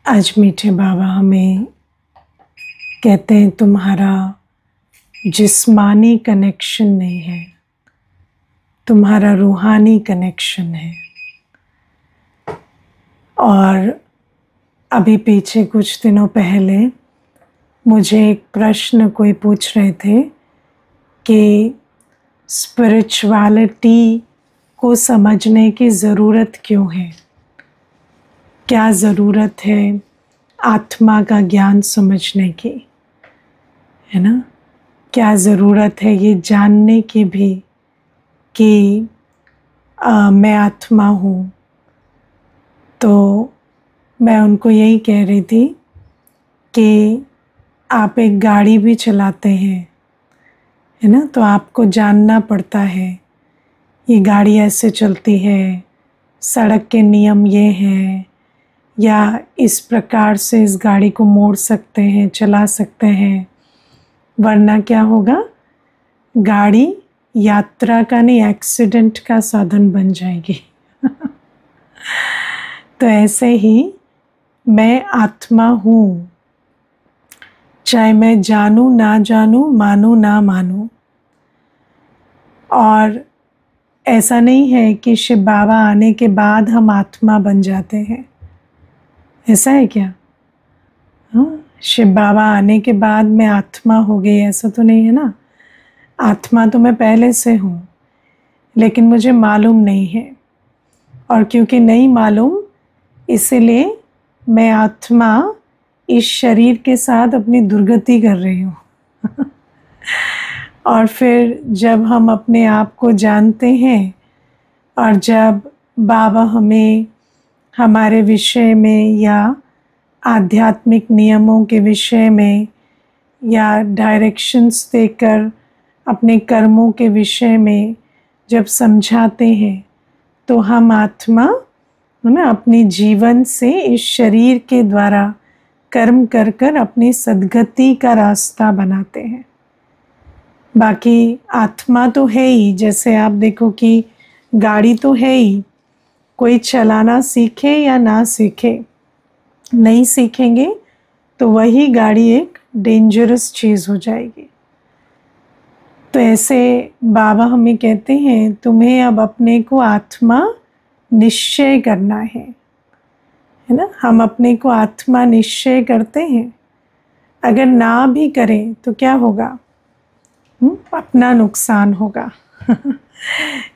आज मीठे बाबा हमें कहते हैं तुम्हारा जिस्मानी कनेक्शन नहीं है, तुम्हारा रूहानी कनेक्शन है। और अभी पीछे कुछ दिनों पहले मुझे एक प्रश्न कोई पूछ रहे थे कि स्पिरिचुअलिटी को समझने की ज़रूरत क्यों है, क्या ज़रूरत है आत्मा का ज्ञान समझने की, है ना। क्या ज़रूरत है ये जानने की भी कि मैं आत्मा हूँ। तो मैं उनको यही कह रही थी कि आप एक गाड़ी भी चलाते हैं, है ना, तो आपको जानना पड़ता है ये गाड़ी ऐसे चलती है, सड़क के नियम ये हैं, या इस प्रकार से इस गाड़ी को मोड़ सकते हैं, चला सकते हैं, वरना क्या होगा, गाड़ी यात्रा का नहीं एक्सीडेंट का साधन बन जाएगी। तो ऐसे ही मैं आत्मा हूँ, चाहे मैं जानूँ ना जानूँ, मानूँ ना मानूँ। और ऐसा नहीं है कि शिव बाबा आने के बाद हम आत्मा बन जाते हैं, ऐसा है क्या? हाँ, शिव बाबा आने के बाद मैं आत्मा हो गई, ऐसा तो नहीं है ना। आत्मा तो मैं पहले से हूँ, लेकिन मुझे मालूम नहीं है, और क्योंकि नहीं मालूम इसलिए मैं आत्मा इस शरीर के साथ अपनी दुर्गति कर रही हूँ। और फिर जब हम अपने आप को जानते हैं और जब बाबा हमें हमारे विषय में या आध्यात्मिक नियमों के विषय में या डायरेक्शंस देकर अपने कर्मों के विषय में जब समझाते हैं, तो हम आत्मा ना अपनी जीवन से इस शरीर के द्वारा कर्म कर कर अपनी सद्गति का रास्ता बनाते हैं। बाकी आत्मा तो है ही, जैसे आप देखो कि गाड़ी तो है ही, कोई चलाना सीखे या ना सीखे, नहीं सीखेंगे तो वही गाड़ी एक डेंजरस चीज़ हो जाएगी। तो ऐसे बाबा हमें कहते हैं तुम्हें अब अपने को आत्मा निश्चय करना है ना। हम अपने को आत्मा निश्चय करते हैं, अगर ना भी करें तो क्या होगा, अपना नुकसान होगा।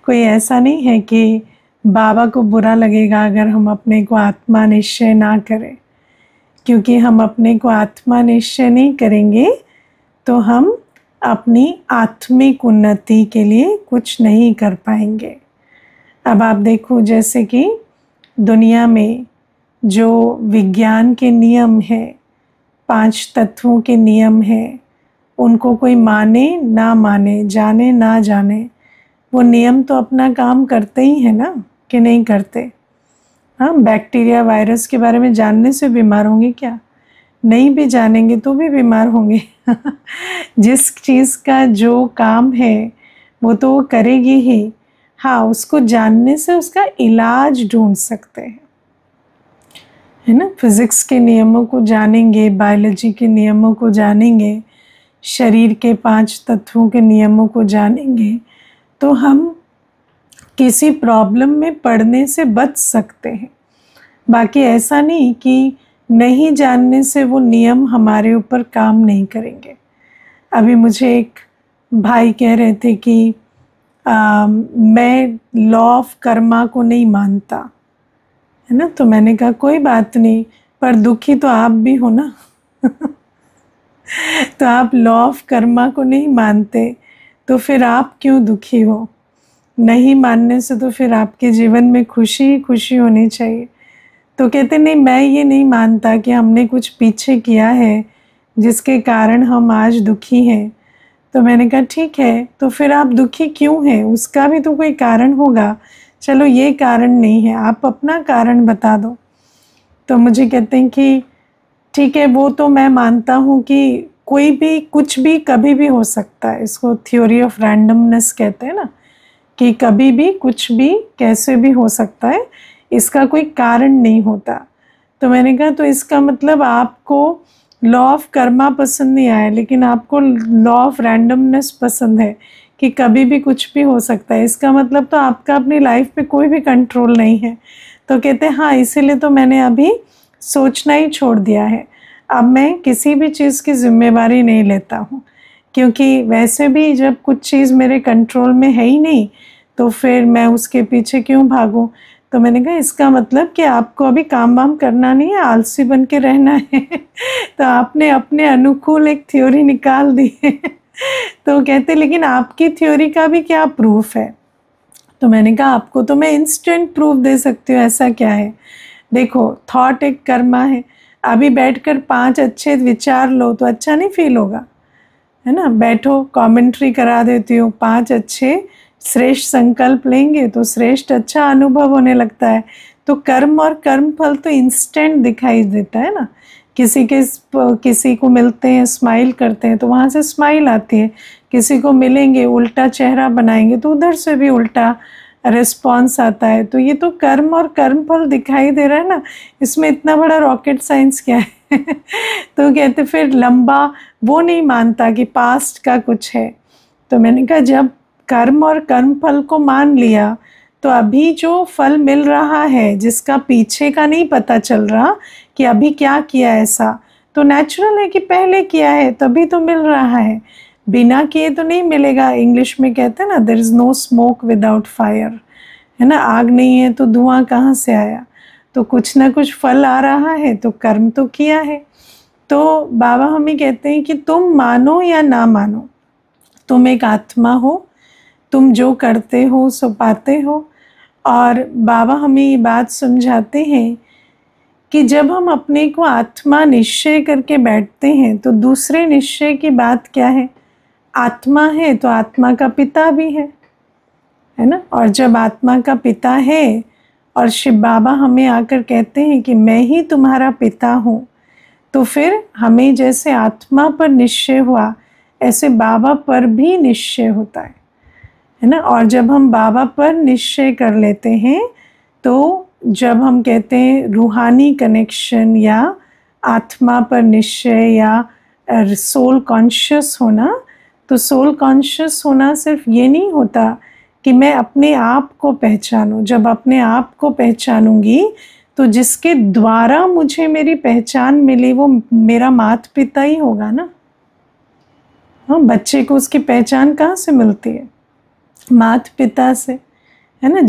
कोई ऐसा नहीं है कि बाबा को बुरा लगेगा अगर हम अपने को आत्मा निश्चय ना करें, क्योंकि हम अपने को आत्मा निश्चय नहीं करेंगे तो हम अपनी आत्मिक उन्नति के लिए कुछ नहीं कर पाएंगे। अब आप देखो, जैसे कि दुनिया में जो विज्ञान के नियम है, 5 तत्वों के नियम है, उनको कोई माने ना माने, जाने ना जाने, वो नियम तो अपना काम करते ही है ना, कि नहीं करते। हाँ, बैक्टीरिया वायरस के बारे में जानने से बीमार होंगे क्या? नहीं भी जानेंगे तो भी बीमार होंगे। जिस चीज़ का जो काम है वो तो वो करेगी ही। हाँ, उसको जानने से उसका इलाज ढूंढ सकते हैं, है ना। फिज़िक्स के नियमों को जानेंगे, बायोलॉजी के नियमों को जानेंगे, शरीर के 5 तत्वों के नियमों को जानेंगे, तो हम किसी प्रॉब्लम में पड़ने से बच सकते हैं। बाकी ऐसा नहीं कि नहीं जानने से वो नियम हमारे ऊपर काम नहीं करेंगे। अभी मुझे एक भाई कह रहे थे कि मैं लॉ ऑफ कर्मा को नहीं मानता, है ना। तो मैंने कहा कोई बात नहीं, पर दुखी तो आप भी हो ना। तो आप लॉ ऑफ कर्मा को नहीं मानते तो फिर आप क्यों दुखी हो? नहीं मानने से तो फिर आपके जीवन में खुशी ही खुशी होनी चाहिए। तो कहते नहीं, मैं ये नहीं मानता कि हमने कुछ पीछे किया है जिसके कारण हम आज दुखी हैं। तो मैंने कहा ठीक है, तो फिर आप दुखी क्यों हैं? उसका भी तो कोई कारण होगा। चलो ये कारण नहीं है, आप अपना कारण बता दो। तो मुझे कहते हैं कि ठीक है, वो तो मैं मानता हूँ कि कोई भी कुछ भी कभी भी हो सकता है। इसको थ्योरी ऑफ रैंडमनेस कहते हैं ना, कि कभी भी कुछ भी कैसे भी हो सकता है, इसका कोई कारण नहीं होता। तो मैंने कहा तो इसका मतलब आपको लॉ ऑफ कर्मा पसंद नहीं आया, लेकिन आपको लॉ ऑफ रैंडमनेस पसंद है कि कभी भी कुछ भी हो सकता है। इसका मतलब तो आपका अपनी लाइफ पे कोई भी कंट्रोल नहीं है। तो कहते हैं हाँ, इसीलिए तो मैंने अभी सोचना ही छोड़ दिया है। अब मैं किसी भी चीज़ की जिम्मेवारी नहीं लेता हूँ, क्योंकि वैसे भी जब कुछ चीज़ मेरे कंट्रोल में है ही नहीं तो फिर मैं उसके पीछे क्यों भागूं। तो मैंने कहा इसका मतलब कि आपको अभी काम वाम करना नहीं है, आलसी बन के रहना है। तो आपने अपने अनुकूल एक थ्योरी निकाल दी है। तो कहते लेकिन आपकी थ्योरी का भी क्या प्रूफ है। तो मैंने कहा आपको तो मैं इंस्टेंट प्रूफ दे सकती हूँ, ऐसा क्या है। देखो, थॉट एक कर्मा है। अभी बैठकर 5 अच्छे विचार लो तो अच्छा नहीं फील होगा, है ना। बैठो, कमेंट्री करा देती हूँ, 5 अच्छे श्रेष्ठ संकल्प लेंगे तो श्रेष्ठ अच्छा अनुभव होने लगता है। तो कर्म और कर्म फल तो इंस्टेंट दिखाई देता है ना। किसी को मिलते हैं, स्माइल करते हैं तो वहाँ से स्माइल आती है। किसी को मिलेंगे, उल्टा चेहरा बनाएंगे तो उधर से भी उल्टा रिस्पॉन्स आता है। तो ये तो कर्म और कर्म फल दिखाई दे रहा है ना, इसमें इतना बड़ा रॉकेट साइंस क्या है। तो कहते फिर लंबा वो नहीं मानता कि पास्ट का कुछ है। तो मैंने कहा जब कर्म और कर्म फल को मान लिया तो अभी जो फल मिल रहा है जिसका पीछे का नहीं पता चल रहा कि अभी क्या किया ऐसा, तो नेचुरल है कि पहले किया है तभी तो मिल रहा है, बिना किए तो नहीं मिलेगा। इंग्लिश में कहते हैं ना, there is no smoke without fire, है ना। आग नहीं है तो धुआं कहाँ से आया। तो कुछ ना कुछ फल आ रहा है तो कर्म तो किया है। तो बाबा हमें कहते हैं कि तुम मानो या ना मानो, तुम एक आत्मा हो, तुम जो करते हो सो पाते हो। और बाबा हमें ये बात समझाते हैं कि जब हम अपने को आत्मा निश्चय करके बैठते हैं तो दूसरे निश्चय की बात क्या है। आत्मा है तो आत्मा का पिता भी है ना। और जब आत्मा का पिता है और शिव बाबा हमें आकर कहते हैं कि मैं ही तुम्हारा पिता हूँ, तो फिर हमें जैसे आत्मा पर निश्चय हुआ ऐसे बाबा पर भी निश्चय होता है ना। और जब हम बाबा पर निश्चय कर लेते हैं तो जब हम कहते हैं रूहानी कनेक्शन या आत्मा पर निश्चय या सोल कॉन्शियस होना, तो सोल कॉन्शियस होना सिर्फ ये नहीं होता कि मैं अपने आप को पहचानूं। जब अपने आप को पहचानूंगी तो जिसके द्वारा मुझे मेरी पहचान मिली वो मेरा माता पिता ही होगा ना। हाँ, बच्चे को उसकी पहचान कहाँ से मिलती है, माता पिता से, है ना।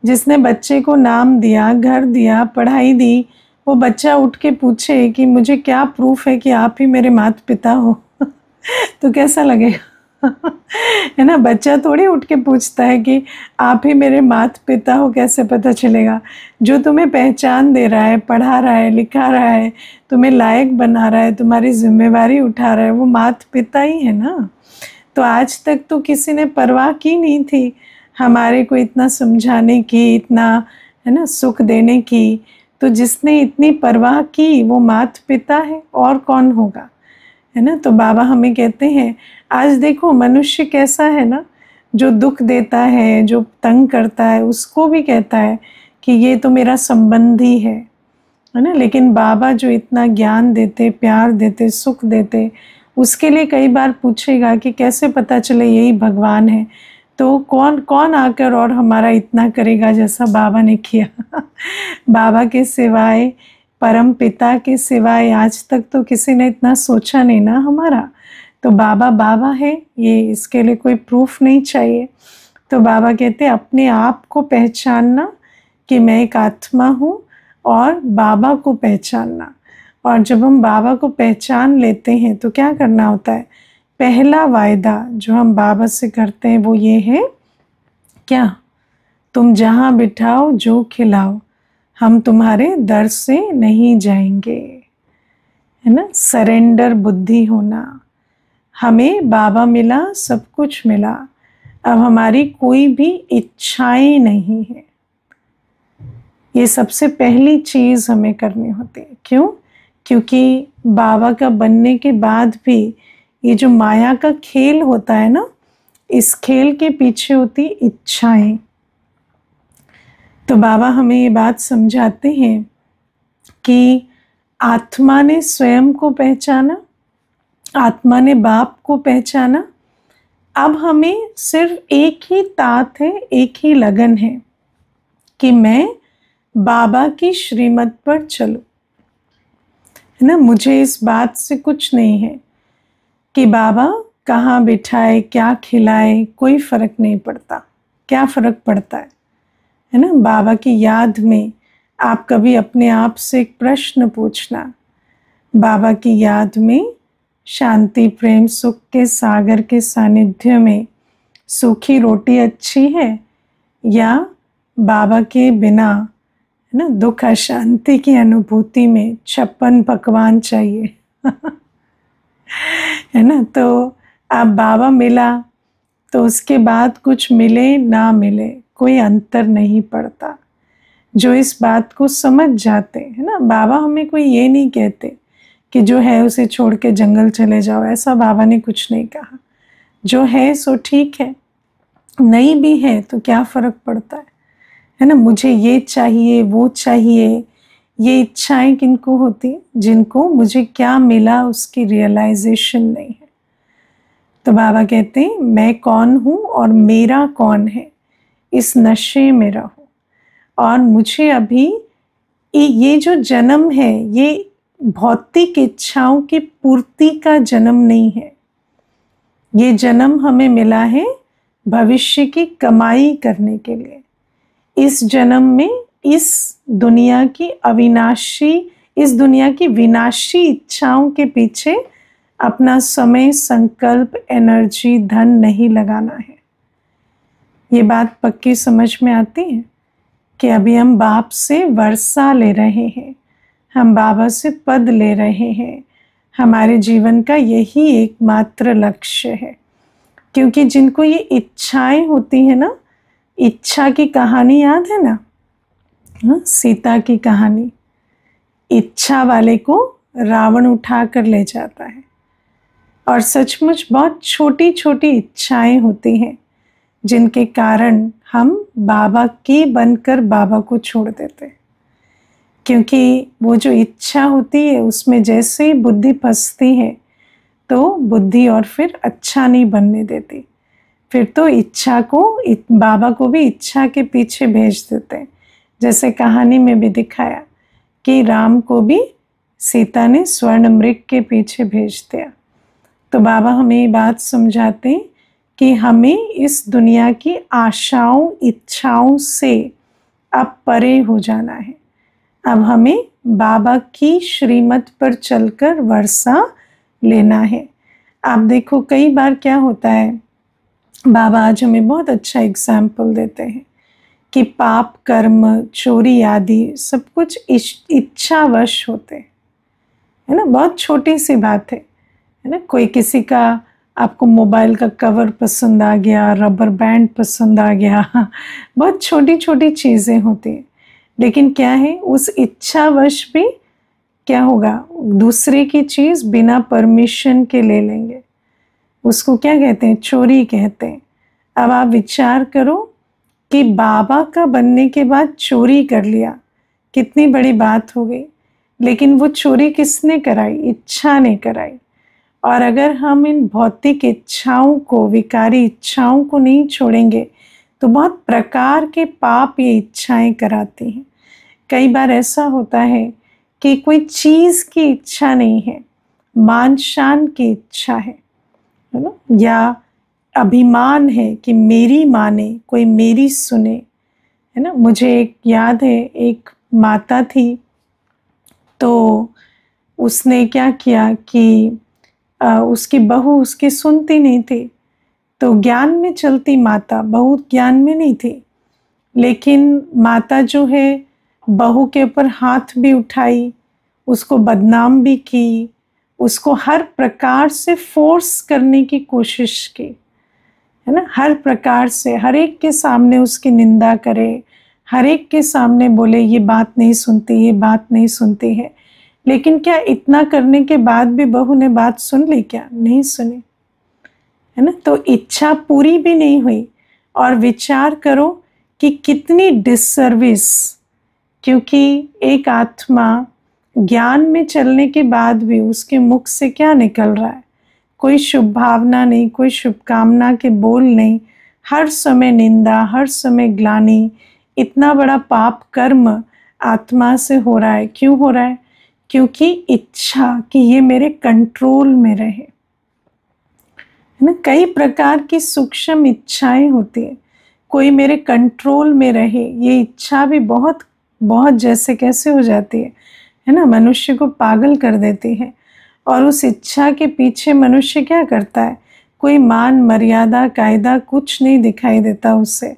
जिसने बच्चे को नाम दिया, घर दिया, पढ़ाई दी, वो बच्चा उठ के पूछे कि मुझे क्या प्रूफ है कि आप ही मेरे माता पिता हो। तो कैसा लगेगा। है ना। बच्चा थोड़ी उठ के पूछता है कि आप ही मेरे माता पिता हो, कैसे पता चलेगा। जो तुम्हें पहचान दे रहा है, पढ़ा रहा है, लिखा रहा है, तुम्हें लायक बना रहा है, तुम्हारी जिम्मेवारी उठा रहा है, वो माता पिता ही है ना। तो आज तक तो किसी ने परवाह की नहीं थी हमारे को इतना समझाने की, इतना, है ना, सुख देने की। तो जिसने इतनी परवाह की वो माता पिता है, और कौन होगा, है ना। तो बाबा हमें कहते हैं आज देखो मनुष्य कैसा है ना, जो दुख देता है, जो तंग करता है, उसको भी कहता है कि ये तो मेरा संबंधी है ना। लेकिन बाबा जो इतना ज्ञान देते, प्यार देते, सुख देते, उसके लिए कई बार पूछेगा कि कैसे पता चले यही भगवान है। तो कौन कौन आकर और हमारा इतना करेगा जैसा बाबा ने किया। बाबा के सिवाय, परम पिता के सिवाय आज तक तो किसी ने इतना सोचा नहीं ना हमारा। तो बाबा बाबा है, ये इसके लिए कोई प्रूफ नहीं चाहिए। तो बाबा कहते हैं अपने आप को पहचानना कि मैं एक आत्मा हूँ, और बाबा को पहचानना। और जब हम बाबा को पहचान लेते हैं तो क्या करना होता है। पहला वायदा जो हम बाबा से करते हैं वो ये है, क्या, तुम जहाँ बिठाओ जो खिलाओ हम तुम्हारे दर से नहीं जाएंगे, है ना। सरेंडर बुद्धि होना। हमें बाबा मिला, सब कुछ मिला, अब हमारी कोई भी इच्छाएं नहीं है। ये सबसे पहली चीज़ हमें करनी होती है। क्यों? क्योंकि बाबा का बनने के बाद भी ये जो माया का खेल होता है ना, इस खेल के पीछे होती इच्छाएं। तो बाबा हमें ये बात समझाते हैं कि आत्मा ने स्वयं को पहचाना, आत्मा ने बाप को पहचाना। अब हमें सिर्फ एक ही तात है, एक ही लगन है कि मैं बाबा की श्रीमत पर चलूं, है ना। मुझे इस बात से कुछ नहीं है कि बाबा कहाँ बिठाए, क्या खिलाए, कोई फर्क नहीं पड़ता। क्या फर्क पड़ता है ना। बाबा की याद में आप कभी अपने आप से एक प्रश्न पूछना, बाबा की याद में शांति प्रेम सुख के सागर के सानिध्य में सूखी रोटी अच्छी है या बाबा के बिना, है ना, दुख अशांति की अनुभूति में 56 पकवान चाहिए है ना। तो अब बाबा मिला तो उसके बाद कुछ मिले ना मिले कोई अंतर नहीं पड़ता। जो इस बात को समझ जाते हैं ना, बाबा हमें कोई ये नहीं कहते कि जो है उसे छोड़ के जंगल चले जाओ, ऐसा बाबा ने कुछ नहीं कहा। जो है सो ठीक है, नहीं भी है तो क्या फ़र्क पड़ता है ना। मुझे ये चाहिए वो चाहिए, ये इच्छाएं किनको होती, जिनको मुझे क्या मिला उसकी रियलाइजेशन नहीं है। तो बाबा कहते हैं मैं कौन हूँ और मेरा कौन है, इस नशे में रहो। और मुझे अभी ये जो जन्म है ये भौतिक इच्छाओं की पूर्ति का जन्म नहीं है। ये जन्म हमें मिला है भविष्य की कमाई करने के लिए। इस जन्म में इस दुनिया की अविनाशी, इस दुनिया की विनाशी इच्छाओं के पीछे अपना समय, संकल्प, एनर्जी, धन नहीं लगाना है। ये बात पक्की समझ में आती है कि अभी हम बाप से वर्षा ले रहे हैं, हम बाबा से पद ले रहे हैं। हमारे जीवन का यही एकमात्र लक्ष्य है। क्योंकि जिनको ये इच्छाएं होती है ना, इच्छा की कहानी याद है ना, सीता की कहानी। इच्छा वाले को रावण उठा कर ले जाता है और सचमुच बहुत छोटी छोटी इच्छाएं होती हैं जिनके कारण हम बाबा की बनकर बाबा को छोड़ देते हैं। क्योंकि वो जो इच्छा होती है उसमें जैसे ही बुद्धि फंसती है तो बुद्धि और फिर अच्छा नहीं बनने देती। फिर तो इच्छा को, बाबा को भी इच्छा के पीछे भेज देते हैं। जैसे कहानी में भी दिखाया कि राम को भी सीता ने स्वर्ण मृग के पीछे भेज दिया। तो बाबा हमें ये बात समझाते हैं कि हमें इस दुनिया की आशाओं, इच्छाओं से अब परे हो जाना है। अब हमें बाबा की श्रीमत पर चलकर वर्षा लेना है। आप देखो कई बार क्या होता है, बाबा आज हमें बहुत अच्छा एग्जाम्पल देते हैं कि पाप कर्म, चोरी आदि सब कुछ इच्छावश होते हैं, है ना। बहुत छोटी सी बात है ना। कोई किसी का, आपको मोबाइल का कवर पसंद आ गया, रबर बैंड पसंद आ गया, बहुत छोटी छोटी चीज़ें होती हैं। लेकिन क्या है, उस इच्छावश भी क्या होगा, दूसरे की चीज़ बिना परमिशन के ले लेंगे। उसको क्या कहते हैं, चोरी कहते हैं। अब आप विचार करो कि बाबा का बनने के बाद चोरी कर लिया, कितनी बड़ी बात हो गई। लेकिन वो चोरी किसने कराई, इच्छा ने कराई। और अगर हम इन भौतिक इच्छाओं को, विकारी इच्छाओं को नहीं छोड़ेंगे तो बहुत प्रकार के पाप ये इच्छाएं कराती हैं। कई बार ऐसा होता है कि कोई चीज़ की इच्छा नहीं है, मान शान की इच्छा है ना, या अभिमान है कि मेरी माने, कोई मेरी सुने, है ना। मुझे एक याद है, एक माता थी तो उसने क्या किया कि उसकी बहू उसकी सुनती नहीं थी। तो ज्ञान में चलती माता, बहू ज्ञान में नहीं थी, लेकिन माता जो है बहू के ऊपर हाथ भी उठाई, उसको बदनाम भी की, उसको हर प्रकार से फोर्स करने की कोशिश की, है ना। हर प्रकार से, हर एक के सामने उसकी निंदा करे, हर एक के सामने बोले ये बात नहीं सुनती, ये बात नहीं सुनती है। लेकिन क्या इतना करने के बाद भी बहू ने बात सुन ली क्या, नहीं सुनी, है ना। तो इच्छा पूरी भी नहीं हुई। और विचार करो कि कितनी डिससर्विस, क्योंकि एक आत्मा ज्ञान में चलने के बाद भी उसके मुख से क्या निकल रहा है? कोई शुभ भावना नहीं, कोई शुभकामना के बोल नहीं, हर समय निंदा, हर समय ग्लानि। इतना बड़ा पाप कर्म आत्मा से हो रहा है। क्यों हो रहा है? क्योंकि इच्छा कि ये मेरे कंट्रोल में रहे, है ना। कई प्रकार की सूक्ष्म इच्छाएं होती है, कोई मेरे कंट्रोल में रहे, ये इच्छा भी बहुत बहुत जैसे कैसे हो जाती है ना, मनुष्य को पागल कर देती है। और उस इच्छा के पीछे मनुष्य क्या करता है? कोई मान मर्यादा कायदा कुछ नहीं दिखाई देता उससे, है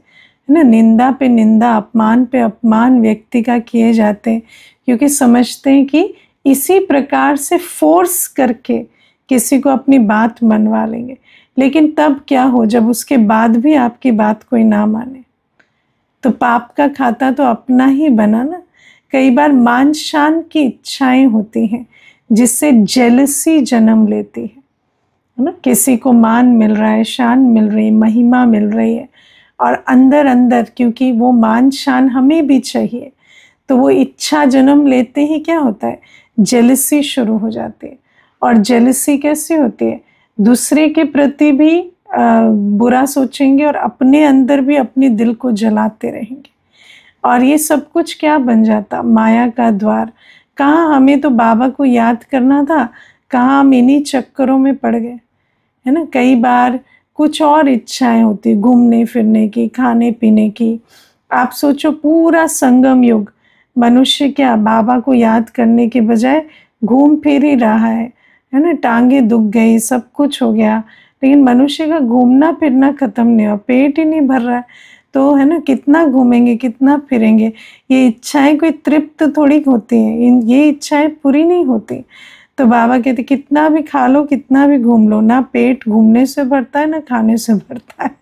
ना। निंदा पे निंदा, अपमान पे अपमान व्यक्ति का किए जाते हैं, क्योंकि समझते हैं कि इसी प्रकार से फोर्स करके किसी को अपनी बात मनवा लेंगे। लेकिन तब क्या हो, जब उसके बाद भी आपकी बात कोई ना माने, तो पाप का खाता तो अपना ही बना ना। कई बार मान शान की इच्छाएं होती हैं, जिससे जेलसी जन्म लेती है ना। किसी को मान मिल रहा है, शान मिल रही है, महिमा मिल रही है, और अंदर अंदर क्योंकि वो मान शान हमें भी चाहिए, तो वो इच्छा जन्म लेते ही क्या होता है? जेलसी शुरू हो जाती है। और जेलसी कैसी होती है? दूसरे के प्रति भी बुरा सोचेंगे और अपने अंदर भी अपने दिल को जलाते रहेंगे। और ये सब कुछ क्या बन जाता? माया का द्वार। कहाँ हमें तो बाबा को याद करना था, कहाँ हम इन्हीं चक्करों में पड़ गए, है ना। कई बार कुछ और इच्छाएं होती, घूमने फिरने की, खाने पीने की। आप सोचो पूरा संगम युग मनुष्य क्या बाबा को याद करने के बजाय घूम फिर ही रहा है ना। टांगे दुख गई, सब कुछ हो गया, लेकिन मनुष्य का घूमना फिरना खत्म नहीं हुआ, पेट ही नहीं भर रहा है। तो है ना, कितना घूमेंगे, कितना फिरेंगे? ये इच्छाएं कोई तृप्त थोड़ी होती हैं, ये इच्छाएं पूरी नहीं होती। तो बाबा कहते कितना भी खा लो, कितना भी घूम लो, ना पेट घूमने से भरता है ना खाने से भरता है।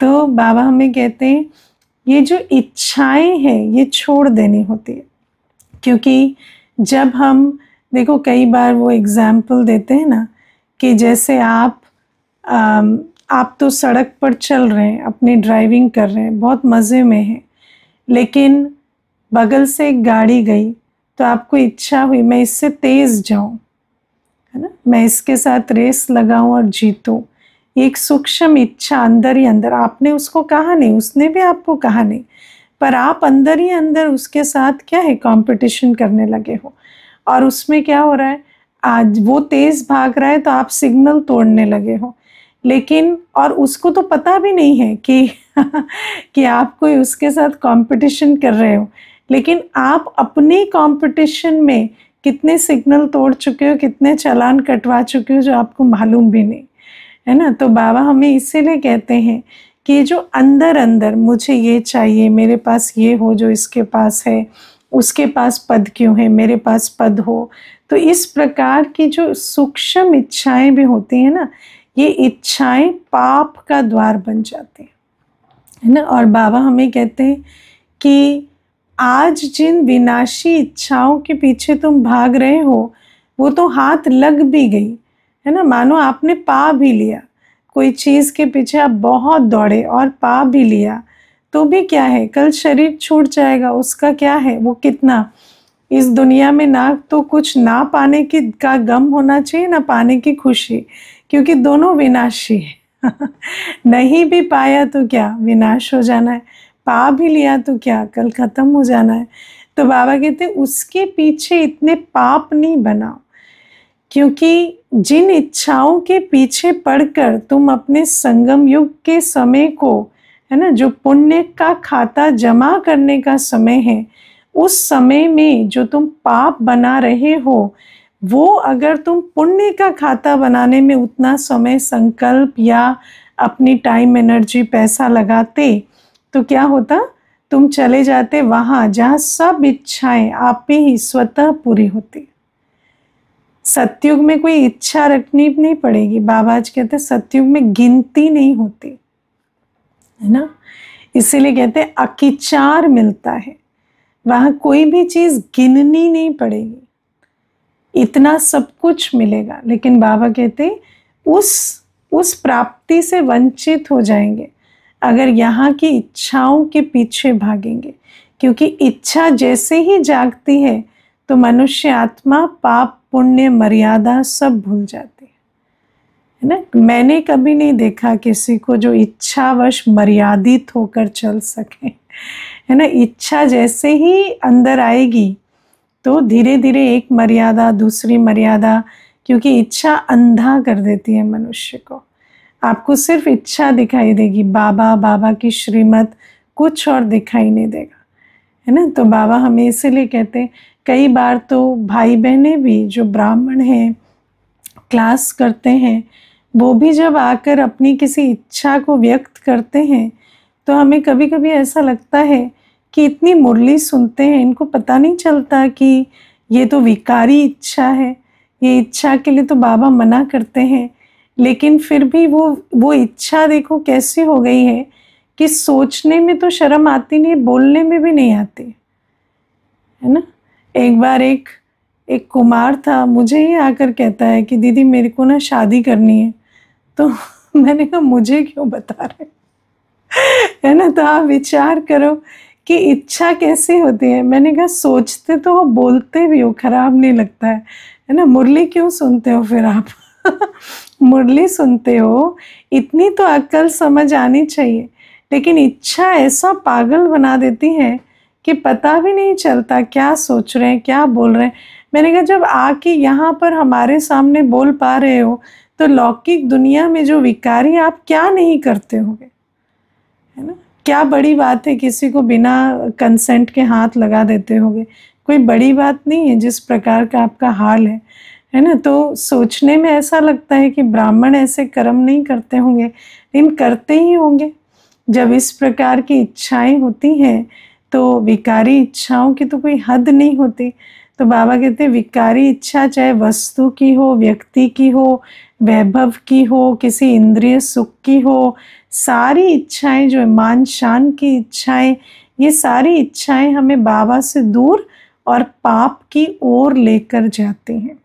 तो बाबा हमें कहते हैं ये जो इच्छाएं हैं ये छोड़ देनी होती है। क्योंकि जब हम देखो, कई बार वो एग्जाम्पल देते हैं ना कि जैसे आप तो सड़क पर चल रहे हैं, अपनी ड्राइविंग कर रहे हैं, बहुत मज़े में हैं, लेकिन बगल से एक गाड़ी गई तो आपको इच्छा हुई मैं इससे तेज़ जाऊं, है ना, मैं इसके साथ रेस लगाऊं और जीतूं। एक सूक्ष्म इच्छा अंदर ही अंदर, आपने उसको कहा नहीं, उसने भी आपको कहा नहीं, पर आप अंदर ही अंदर उसके साथ क्या है, कंपटीशन करने लगे हो। और उसमें क्या हो रहा है, आज वो तेज़ भाग रहा है तो आप सिग्नल तोड़ने लगे हो। लेकिन और उसको तो पता भी नहीं है कि कि आप कोई उसके साथ कंपटीशन कर रहे हो, लेकिन आप अपनी कंपटीशन में कितने सिग्नल तोड़ चुके हो, कितने चालान कटवा चुके हो जो आपको मालूम भी नहीं, है ना। तो बाबा हमें इसीलिए कहते हैं कि जो अंदर अंदर मुझे ये चाहिए, मेरे पास ये हो जो इसके पास है, उसके पास पद क्यों है, मेरे पास पद हो। तो इस प्रकार की जो सूक्ष्म इच्छाएं भी होती हैं ना, ये इच्छाएं पाप का द्वार बन जाती है ना। और बाबा हमें कहते हैं कि आज जिन विनाशी इच्छाओं के पीछे तुम भाग रहे हो, वो तो हाथ लग भी गई, है ना। मानो आपने पा भी लिया, कोई चीज़ के पीछे आप बहुत दौड़े और पा भी लिया, तो भी क्या है, कल शरीर छूट जाएगा, उसका क्या है, वो कितना इस दुनिया में ना तो कुछ ना पाने की का गम होना चाहिए, ना पाने की खुशी, क्योंकि दोनों विनाशी है। नहीं भी पाया तो क्या, विनाश हो जाना है, पा भी लिया तो क्या, कल खत्म हो जाना है। तो बाबा कहते उसके पीछे इतने पाप नहीं बनाओ, क्योंकि जिन इच्छाओं के पीछे पड़कर तुम अपने संगम युग के समय को, है ना, जो पुण्य का खाता जमा करने का समय है, उस समय में जो तुम पाप बना रहे हो, वो अगर तुम पुण्य का खाता बनाने में उतना समय, संकल्प या अपनी टाइम, एनर्जी, पैसा लगाते, तो क्या होता, तुम चले जाते वहाँ जहाँ सब इच्छाएं आप पे ही स्वतः पूरी होती। सतयुग में कोई इच्छा रखनी नहीं पड़ेगी। बाबा आज कहते सतयुग में गिनती नहीं होती, है ना। इसीलिए कहते हैं अकिचार मिलता है, वहाँ कोई भी चीज़ गिननी नहीं पड़ेगी, इतना सब कुछ मिलेगा। लेकिन बाबा कहते उस प्राप्ति से वंचित हो जाएंगे अगर यहाँ की इच्छाओं के पीछे भागेंगे, क्योंकि इच्छा जैसे ही जागती है तो मनुष्य आत्मा पाप पुण्य मर्यादा सब भूल जाती है ना। मैंने कभी नहीं देखा किसी को जो इच्छावश मर्यादित होकर चल सके, है ना। इच्छा जैसे ही अंदर आएगी तो धीरे धीरे एक मर्यादा दूसरी मर्यादा, क्योंकि इच्छा अंधा कर देती है मनुष्य को। आपको सिर्फ इच्छा दिखाई देगी, बाबा बाबा की श्रीमत, कुछ और दिखाई नहीं देगा, है ना। तो बाबा हमें इसीलिए कहते हैं, कई बार तो भाई बहनें भी जो ब्राह्मण हैं, क्लास करते हैं, वो भी जब आकर अपनी किसी इच्छा को व्यक्त करते हैं तो हमें कभी कभी ऐसा लगता है कि इतनी मुरली सुनते हैं, इनको पता नहीं चलता कि ये तो विकारी इच्छा है, ये इच्छा के लिए तो बाबा मना करते हैं। लेकिन फिर भी वो इच्छा देखो कैसी हो गई है कि सोचने में तो शर्म आती नहीं, बोलने में भी नहीं आती, है ना। एक बार एक कुमार था, मुझे ही आकर कहता है कि दीदी मेरे को ना शादी करनी है। तो मैंने कहा मुझे क्यों बता रहे, है ना। तो आप विचार करो कि इच्छा कैसी होती है। मैंने कहा सोचते तो हो, बोलते भी हो, खराब नहीं लगता है ना। मुरली क्यों सुनते हो फिर आप मुरली सुनते हो, इतनी तो अक्ल समझ आनी चाहिए। लेकिन इच्छा ऐसा पागल बना देती है कि पता भी नहीं चलता क्या सोच रहे हैं क्या बोल रहे हैं। मैंने कहा जब आके यहाँ पर हमारे सामने बोल पा रहे हो तो लौकिक दुनिया में जो विकारी आप क्या नहीं करते होगे, है ना। क्या बड़ी बात है किसी को बिना कंसेंट के हाथ लगा देते होगे, कोई बड़ी बात नहीं है जिस प्रकार का आपका हाल है ना। तो सोचने में ऐसा लगता है कि ब्राह्मण ऐसे कर्म नहीं करते होंगे, लेकिन करते ही होंगे। जब इस प्रकार की इच्छाएं होती हैं तो विकारी इच्छाओं की तो कोई हद नहीं होती। तो बाबा कहते हैं विकारी इच्छा चाहे वस्तु की हो, व्यक्ति की हो, वैभव की हो, किसी इंद्रिय सुख की हो, सारी इच्छाएं जो मान शान की इच्छाएं, ये सारी इच्छाएं हमें बाबा से दूर और पाप की ओर लेकर जाती हैं।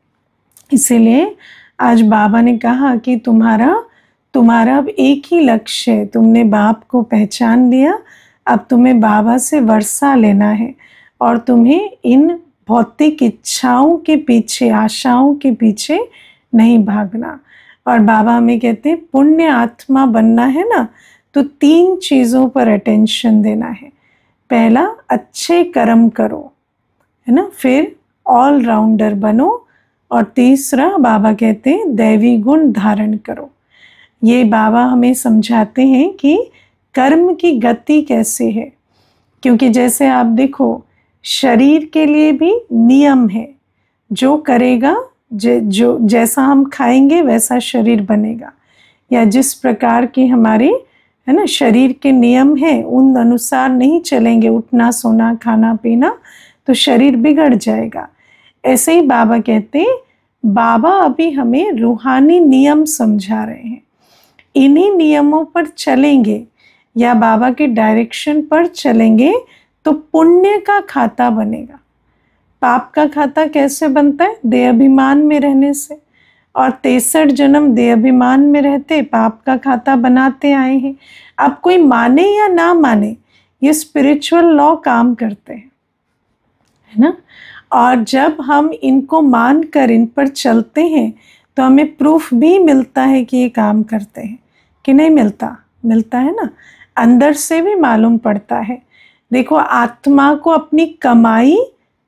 इसीलिए आज बाबा ने कहा कि तुम्हारा अब एक ही लक्ष्य है, तुमने बाप को पहचान लिया, अब तुम्हें बाबा से वर्षा लेना है और तुम्हें इन भौतिक इच्छाओं के पीछे, आशाओं के पीछे नहीं भागना। और बाबा हमें कहते हैं पुण्य आत्मा बनना है ना, तो 3 चीज़ों पर अटेंशन देना है। पहला, अच्छे कर्म करो, है ना। फिर ऑलराउंडर बनो। और तीसरा, बाबा कहते हैं दैवी गुण धारण करो। ये बाबा हमें समझाते हैं कि कर्म की गति कैसे है, क्योंकि जैसे आप देखो शरीर के लिए भी नियम है, जो करेगा जो जैसा हम खाएंगे वैसा शरीर बनेगा, या जिस प्रकार की हमारे, है ना, शरीर के नियम है उन अनुसार नहीं चलेंगे, उठना सोना खाना पीना, तो शरीर बिगड़ जाएगा। ऐसे ही बाबा कहते हैं, बाबा अभी हमें रूहानी नियम समझा रहे हैं, इन्हीं नियमों पर चलेंगे या बाबा के डायरेक्शन पर चलेंगे तो पुण्य का खाता बनेगा। पाप का खाता कैसे बनता है? देहाभिमान में रहने से, और 63 जन्म देहाभिमान में रहते पाप का खाता बनाते आए हैं। अब कोई माने या ना माने, ये स्पिरिचुअल लॉ काम करते हैं, है ना। और जब हम इनको मानकर इन पर चलते हैं तो हमें प्रूफ भी मिलता है कि ये काम करते हैं कि नहीं मिलता, मिलता है ना, अंदर से भी मालूम पड़ता है। देखो आत्मा को अपनी कमाई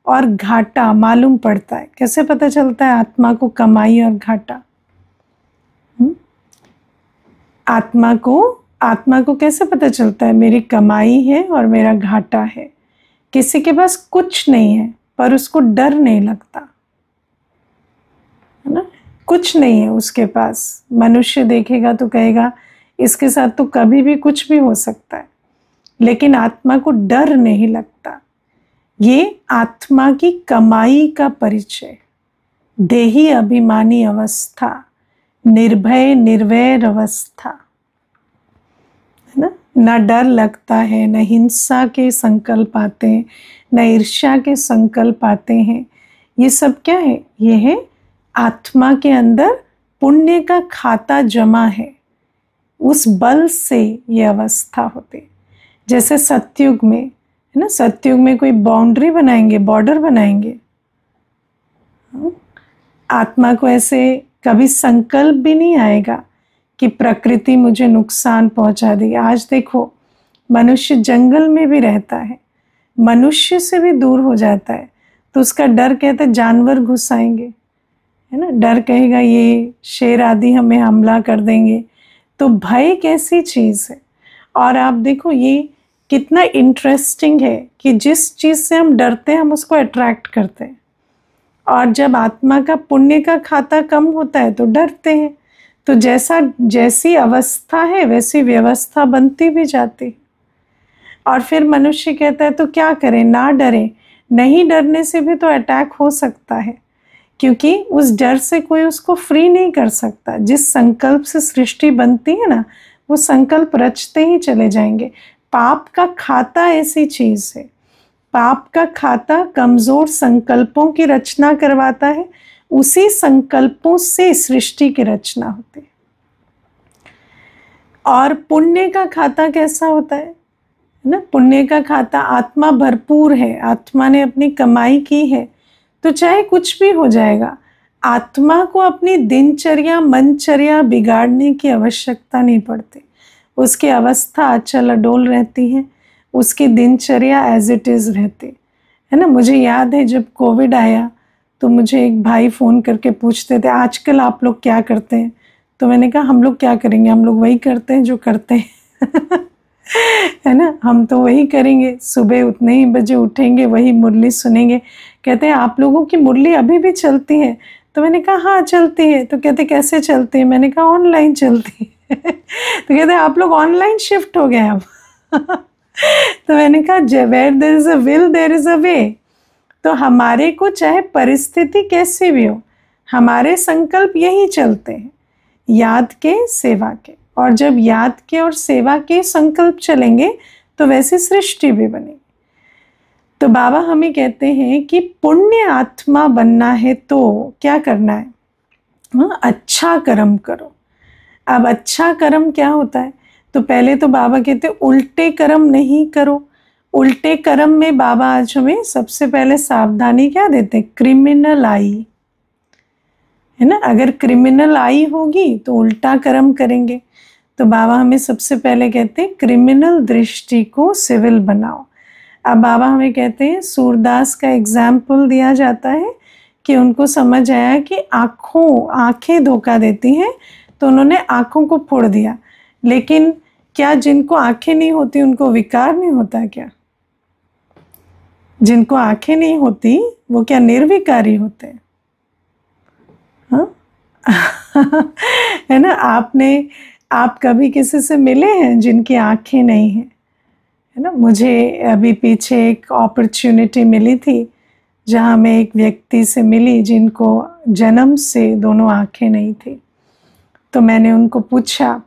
और घाटा मालूम पड़ता है। कैसे पता चलता है आत्मा को कमाई और घाटा? आत्मा को कैसे पता चलता है मेरी कमाई है और मेरा घाटा है? किसी के पास कुछ नहीं है पर उसको डर नहीं लगता, है ना, कुछ नहीं है उसके पास। मनुष्य देखेगा तो कहेगा इसके साथ तो कभी भी कुछ भी हो सकता है, लेकिन आत्मा को डर नहीं लगता। ये आत्मा की कमाई का परिचय, देही अभिमानी अवस्था, निर्भय निर्वैर अवस्था, है ना। न डर लगता है, न हिंसा के संकल्प आते हैं, न ईर्ष्या के संकल्प आते हैं। ये सब क्या है? ये है आत्मा के अंदर पुण्य का खाता जमा है, उस बल से ये अवस्था होती है। जैसे सतयुग में, है ना, सतयुग में कोई बाउंड्री बनाएंगे, बॉर्डर बनाएंगे? आत्मा को ऐसे कभी संकल्प भी नहीं आएगा कि प्रकृति मुझे नुकसान पहुंचा देगी। आज देखो, मनुष्य जंगल में भी रहता है, मनुष्य से भी दूर हो जाता है, तो उसका डर कहता है जानवर घुस आएंगे, है ना, डर कहेगा ये शेर आदि हमें हमला कर देंगे। तो भय कैसी चीज़ है। और आप देखो ये कितना इंटरेस्टिंग है कि जिस चीज़ से हम डरते हैं हम उसको अट्रैक्ट करते हैं, और जब आत्मा का पुण्य का खाता कम होता है तो डरते हैं। तो जैसी अवस्था है वैसी व्यवस्था बनती भी जाती है। और फिर मनुष्य कहता है तो क्या करें, ना डरें। नहीं डरने से भी तो अटैक हो सकता है, क्योंकि उस डर से कोई उसको फ्री नहीं कर सकता। जिस संकल्प से सृष्टि बनती है ना, वो संकल्प रचते ही चले जाएंगे। पाप का खाता ऐसी चीज है, पाप का खाता कमजोर संकल्पों की रचना करवाता है, उसी संकल्पों से सृष्टि की रचना होती है। और पुण्य का खाता कैसा होता है ना, पुण्य का खाता आत्मा भरपूर है, आत्मा ने अपनी कमाई की है, तो चाहे कुछ भी हो जाएगा। आत्मा को अपनी दिनचर्या मनचर्या बिगाड़ने की आवश्यकता नहीं पड़ती, उसकी अवस्था अचल अडोल रहती है, उसकी दिनचर्या एज इट इज़ रहती है ना। मुझे याद है जब कोविड आया तो मुझे एक भाई फ़ोन करके पूछते थे आजकल आप लोग क्या करते हैं। तो मैंने कहा हम लोग क्या करेंगे, हम लोग वही करते हैं जो करते हैं है ना, हम तो वही करेंगे, सुबह उतने ही बजे उठेंगे, वही मुरली सुनेंगे। कहते हैं आप लोगों की मुरली अभी भी चलती है। तो मैंने कहा हाँ चलती है। तो कहते कैसे चलती है, मैंने कहा ऑनलाइन चलती है तो कहते आप लोग ऑनलाइन शिफ्ट हो गए अब तो मैंने कहा where there is a will there is a way. तो हमारे को चाहे परिस्थिति कैसी भी हो, हमारे संकल्प यही चलते हैं, याद के सेवा के। और जब याद के और सेवा के संकल्प चलेंगे तो वैसी सृष्टि भी बनेगी। तो बाबा हमें कहते हैं कि पुण्य आत्मा बनना है तो क्या करना है, अच्छा कर्म करो। अब अच्छा कर्म क्या होता है, तो पहले तो बाबा कहते हैं उल्टे कर्म नहीं करो। उल्टे कर्म में बाबा आज हमें सबसे पहले सावधानी क्या देते हैं, क्रिमिनल आई, है ना। अगर क्रिमिनल आई होगी तो उल्टा कर्म करेंगे। तो बाबा हमें सबसे पहले कहते हैं क्रिमिनल दृष्टि को सिविल बनाओ। अब बाबा हमें कहते हैं, सूरदास का एग्जाम्पल दिया जाता है कि उनको समझ आया कि आंखें धोखा देती हैं, तो उन्होंने आंखों को फोड़ दिया। लेकिन क्या जिनको आंखें नहीं होती उनको विकार नहीं होता क्या? जिनको आंखें नहीं होती वो क्या निर्विकारी होते हैं? हाँ है ना। आप कभी किसी से मिले हैं जिनकी आंखें नहीं हैं, है ना। मुझे अभी पीछे एक अपॉर्चुनिटी मिली थी जहाँ मैं एक व्यक्ति से मिली जिनको जन्म से दोनों आंखें नहीं थी। तो मैंने उनको पूछा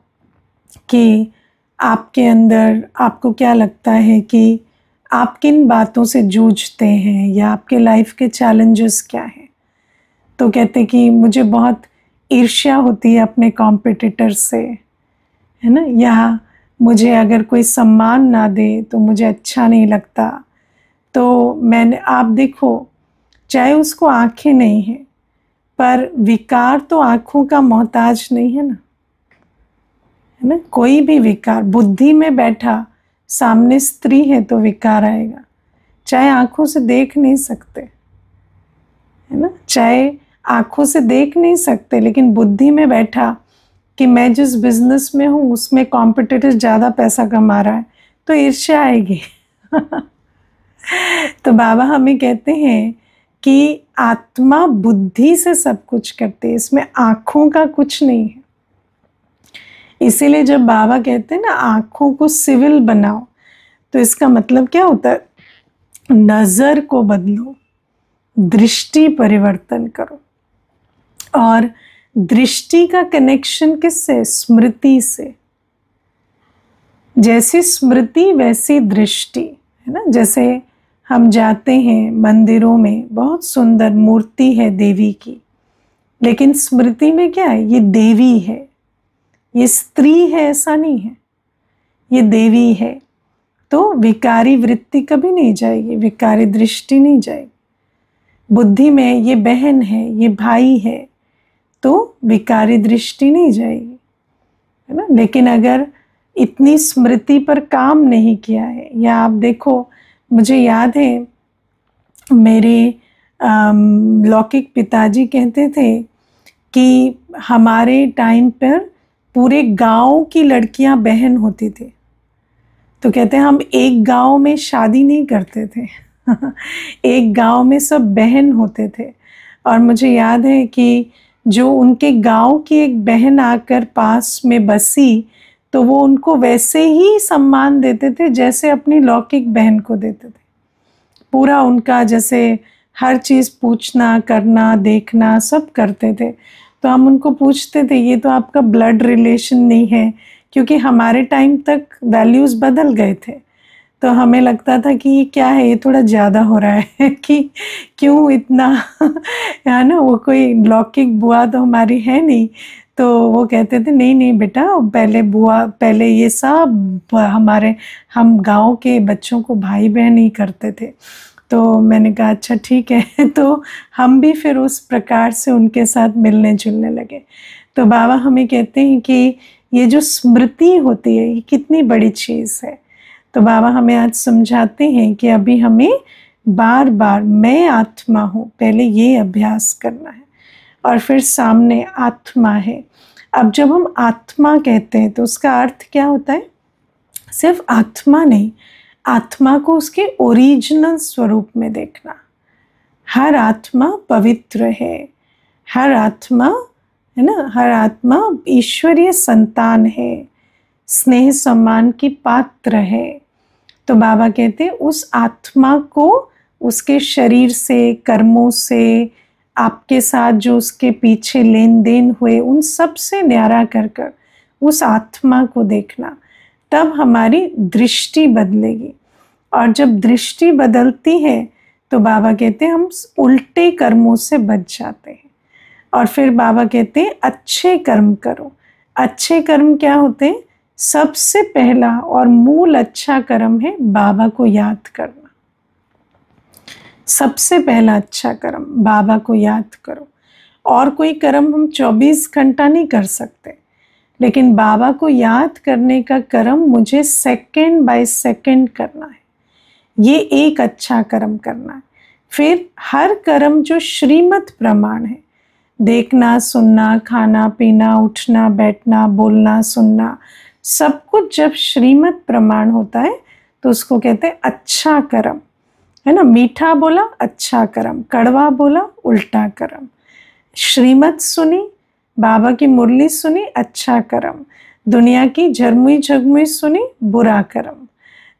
कि आपके अंदर आपको क्या लगता है कि आप किन बातों से जूझते हैं या आपके लाइफ के चैलेंजेस क्या हैं। तो कहते कि मुझे बहुत ईर्ष्या होती है अपने कॉम्पिटिटर से, है ना, या मुझे अगर कोई सम्मान ना दे तो मुझे अच्छा नहीं लगता। तो मैंने, आप देखो चाहे उसको आंखें नहीं हैं पर विकार तो आंखों का मोहताज नहीं है ना, है ना। कोई भी विकार, बुद्धि में बैठा सामने स्त्री है तो विकार आएगा, चाहे आंखों से देख नहीं सकते, है ना, चाहे आंखों से देख नहीं सकते, लेकिन बुद्धि में बैठा कि मैं जिस बिजनेस में हूँ उसमें कॉम्पिटिटर ज़्यादा पैसा कमा रहा है तो ईर्ष्या आएगी तो बाबा हमें कहते हैं कि आत्मा बुद्धि से सब कुछ करते हैं, इसमें आँखों का कुछ नहीं है। इसीलिए जब बाबा कहते हैं ना आँखों को सिविल बनाओ, तो इसका मतलब क्या होता है, नज़र को बदलो, दृष्टि परिवर्तन करो। और दृष्टि का कनेक्शन किससे, स्मृति से। जैसी स्मृति वैसी दृष्टि, है ना। जैसे हम जाते हैं मंदिरों में, बहुत सुंदर मूर्ति है देवी की, लेकिन स्मृति में क्या है, ये देवी है, ये स्त्री है ऐसा नहीं है, ये देवी है। तो विकारी वृत्ति कभी नहीं जाएगी, विकारी दृष्टि नहीं जाएगी। बुद्धि में ये बहन है, ये भाई है, तो विकारी दृष्टि नहीं जाएगी, है ना। लेकिन अगर इतनी स्मृति पर काम नहीं किया है, या आप देखो, मुझे याद है मेरे लौकिक पिताजी कहते थे कि हमारे टाइम पर पूरे गांव की लड़कियां बहन होती थी, तो कहते हैं हम एक गांव में शादी नहीं करते थे एक गांव में सब बहन होते थे। और मुझे याद है कि जो उनके गांव की एक बहन आकर पास में बसी, तो वो उनको वैसे ही सम्मान देते थे जैसे अपनी लौकिक बहन को देते थे। पूरा उनका जैसे हर चीज़ पूछना, करना, देखना सब करते थे। तो हम उनको पूछते थे ये तो आपका ब्लड रिलेशन नहीं है, क्योंकि हमारे टाइम तक वैल्यूज़ बदल गए थे। तो हमें लगता था कि ये क्या है, ये थोड़ा ज़्यादा हो रहा है कि क्यों इतना है ना। वो कोई लौकिक बुआ तो हमारी है नहीं, तो वो कहते थे नहीं नहीं बेटा, पहले बुआ, पहले ये सब हम गांव के बच्चों को भाई बहन ही करते थे। तो मैंने कहा अच्छा ठीक है तो हम भी फिर उस प्रकार से उनके साथ मिलने जुलने लगे। तो बाबा हमें कहते हैं कि ये जो स्मृति होती है ये कितनी बड़ी चीज़ है। तो बाबा हमें आज समझाते हैं कि अभी हमें बार बार मैं आत्मा हूँ, पहले ये अभ्यास करना है, और फिर सामने आत्मा है। अब जब हम आत्मा कहते हैं तो उसका अर्थ क्या होता है? सिर्फ आत्मा नहीं, आत्मा को उसके ओरिजिनल स्वरूप में देखना। हर आत्मा पवित्र है, हर आत्मा, है ना, हर आत्मा ईश्वरीय संतान है, स्नेह सम्मान की पात्र है। तो बाबा कहते हैं उस आत्मा को उसके शरीर से, कर्मों से, आपके साथ जो उसके पीछे लेन देन हुए, उन सब से न्यारा कर कर उस आत्मा को देखना, तब हमारी दृष्टि बदलेगी। और जब दृष्टि बदलती है तो बाबा कहते हैं हम उल्टे कर्मों से बच जाते हैं। और फिर बाबा कहते हैं अच्छे कर्म करो। अच्छे कर्म क्या होते हैं? सबसे पहला और मूल अच्छा कर्म है बाबा को याद करना। सबसे पहला अच्छा कर्म बाबा को याद करो। और कोई कर्म हम 24 घंटा नहीं कर सकते, लेकिन बाबा को याद करने का कर्म मुझे सेकंड बाय सेकंड करना है। ये एक अच्छा कर्म करना है। फिर हर कर्म जो श्रीमत प्रमाण है, देखना, सुनना, खाना, पीना, उठना, बैठना, बोलना, सुनना, सब कुछ जब श्रीमत प्रमाण होता है तो उसको कहते हैं अच्छा कर्म, है ना। मीठा बोला अच्छा कर्म, कड़वा बोला उल्टा कर्म। श्रीमत सुनी, बाबा की मुरली सुनी, अच्छा कर्म। दुनिया की झरमुई झगमुई सुनी, बुरा कर्म।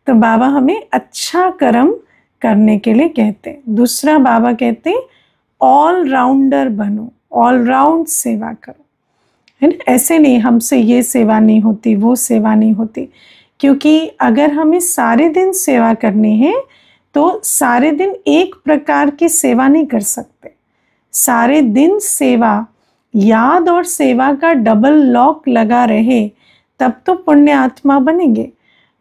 तो बाबा हमें अच्छा कर्म करने के लिए कहते हैं। दूसरा बाबा कहते हैं ऑल राउंडर बनो, ऑल राउंड सेवा करो, है ना। ऐसे नहीं हमसे ये सेवा नहीं होती, वो सेवा नहीं होती, क्योंकि अगर हमें सारे दिन सेवा करनी है तो सारे दिन एक प्रकार की सेवा नहीं कर सकते। सारे दिन सेवा, याद और सेवा का डबल लॉक लगा रहे तब तो पुण्य आत्मा बनेंगे।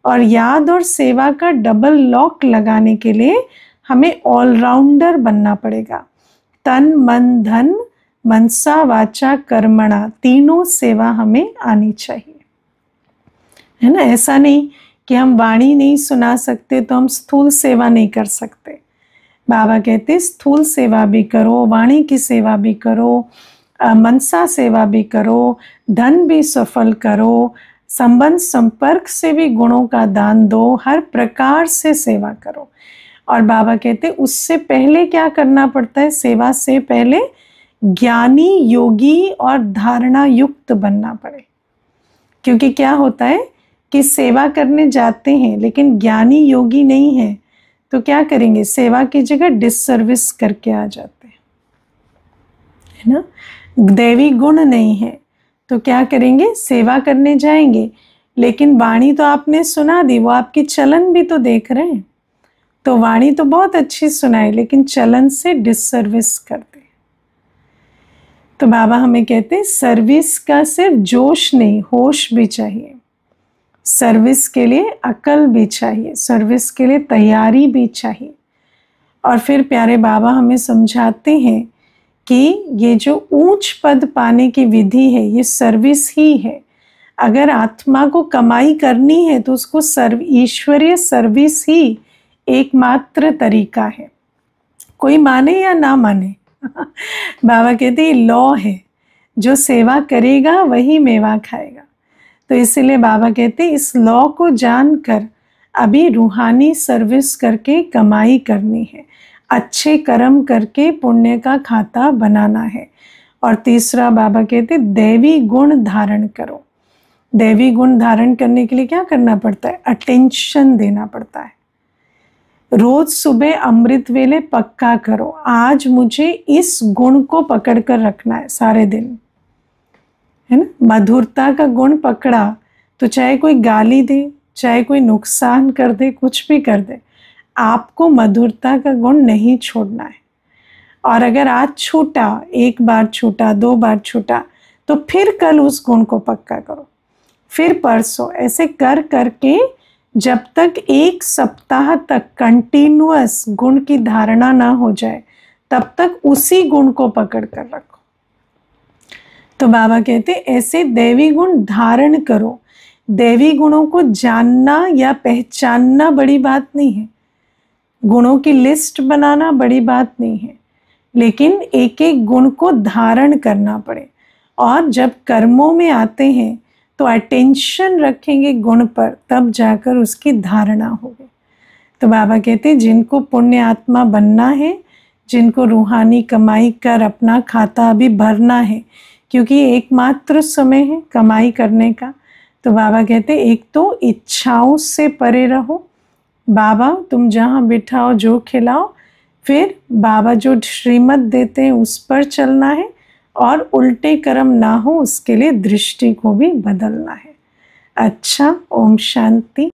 और याद और सेवा का डबल लॉक लगाने के लिए हमें ऑलराउंडर बनना पड़ेगा। तन मन धन मनसा वाचा कर्मणा, तीनों सेवा हमें आनी चाहिए, है ना। ऐसा नहीं कि हम वाणी नहीं सुना सकते तो हम स्थूल सेवा नहीं कर सकते। बाबा कहते स्थूल सेवा भी करो, वाणी की सेवा भी करो, मनसा सेवा भी करो, धन भी सफल करो, संबंध संपर्क से भी गुणों का दान दो, हर प्रकार से सेवा करो। और बाबा कहते उससे पहले क्या करना पड़ता है? सेवा से पहले ज्ञानी, योगी और धारणा युक्त बनना पड़े। क्योंकि क्या होता है कि सेवा करने जाते हैं लेकिन ज्ञानी योगी नहीं है तो क्या करेंगे? सेवा की जगह डिससर्विस करके आ जाते हैं, है ना। दैवी गुण नहीं है तो क्या करेंगे? सेवा करने जाएंगे लेकिन वाणी तो आपने सुना दी, वो आपकी चलन भी तो देख रहे हैं। तो वाणी तो बहुत अच्छी सुनाई लेकिन चलन से डिससर्विस करते। तो बाबा हमें कहते हैं सर्विस का सिर्फ जोश नहीं, होश भी चाहिए। सर्विस के लिए अकल भी चाहिए, सर्विस के लिए तैयारी भी चाहिए। और फिर प्यारे बाबा हमें समझाते हैं कि ये जो ऊंच पद पाने की विधि है ये सर्विस ही है। अगर आत्मा को कमाई करनी है तो उसको ईश्वरीय सर्विस ही एकमात्र तरीका है, कोई माने या ना माने। बाबा कहते हैं लॉ है, जो सेवा करेगा वही मेवा खाएगा। तो इसीलिए बाबा कहते हैं इस लॉ को जानकर अभी रूहानी सर्विस करके कमाई करनी है, अच्छे कर्म करके पुण्य का खाता बनाना है। और तीसरा बाबा कहते दैवी गुण धारण करो। दैवी गुण धारण करने के लिए क्या करना पड़ता है? अटेंशन देना पड़ता है। रोज सुबह अमृत वेले पक्का करो, आज मुझे इस गुण को पकड़ कर रखना है सारे दिन, है ना। मधुरता का गुण पकड़ा तो चाहे कोई गाली दे, चाहे कोई नुकसान कर दे, कुछ भी कर दे, आपको मधुरता का गुण नहीं छोड़ना है। और अगर आज छूटा, एक बार छूटा, 2 बार छूटा, तो फिर कल उस गुण को पक्का करो, फिर परसों, ऐसे कर करके जब तक 1 सप्ताह तक कंटिन्यूअस गुण की धारणा ना हो जाए तब तक उसी गुण को पकड़ कर रखो। तो बाबा कहते ऐसे दैवी गुण धारण करो। दैवी गुणों को जानना या पहचानना बड़ी बात नहीं है, गुणों की लिस्ट बनाना बड़ी बात नहीं है, लेकिन एक एक गुण को धारण करना पड़े। और जब कर्मों में आते हैं तो अटेंशन रखेंगे गुण पर, तब जाकर उसकी धारणा होगी। तो बाबा कहते जिनको पुण्य आत्मा बनना है, जिनको रूहानी कमाई कर अपना खाता अभी भरना है, क्योंकि एकमात्र समय है कमाई करने का, तो बाबा कहते एक तो इच्छाओं से परे रहो। बाबा तुम जहाँ बिठाओ, जो खिलाओ, फिर बाबा जो श्रीमत देते हैं उस पर चलना है, और उल्टे कर्म ना हो उसके लिए दृष्टि को भी बदलना है। अच्छा, ओम शांति।